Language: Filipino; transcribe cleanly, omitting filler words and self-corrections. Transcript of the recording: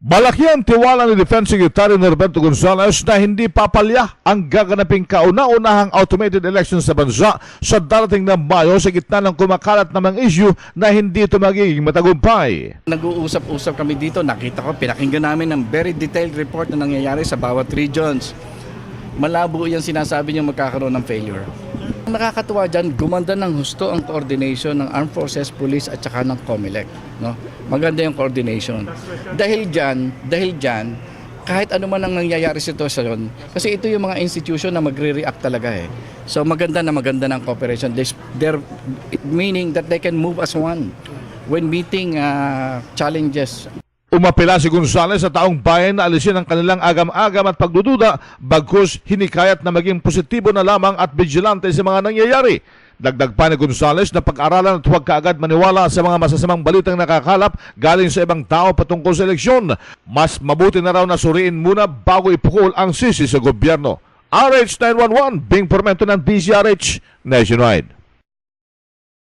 Malaki ang tiwala ni Defense Secretary Norberto Gonzales na hindi papalya ang gaganaping kauna-unahang automated election sa bansa sa darating na Mayo sa gitna ng kumakalat namang issue na hindi ito magiging matagumpay. Nag-uusap-usap kami dito, nakita ko, pinakinggan namin ng very detailed report na nangyayari sa bawat regions. Malabo yan sinasabi niyo magkakaroon ng failure. Nakakatuwa dyan, gumanda ng husto ang coordination ng Armed Forces, Police at saka ng COMELEC. No? Maganda yung coordination. Dahil dyan, kahit ano man ang nangyayari sa sitwasyon, kasi ito yung mga institution na magre-react talaga eh. So maganda ng cooperation. They're meaning that they can move as one when meeting challenges. Umapela si Gonzales sa taong bayan na alisin ang kanilang agam-agam at pagdududa bagkus hinikayat na maging positibo na lamang at vigilante sa mga nangyayari. Dagdag pa ni Gonzales na pag-aralan at huwag kaagad maniwala sa mga masasamang balitang nakakalap galing sa ibang tao patungkol sa eleksyon. Mas mabuti na raw na suriin muna bago ipukol ang sisi sa gobyerno. RH911, Bing Formento ng DZRH Nationwide.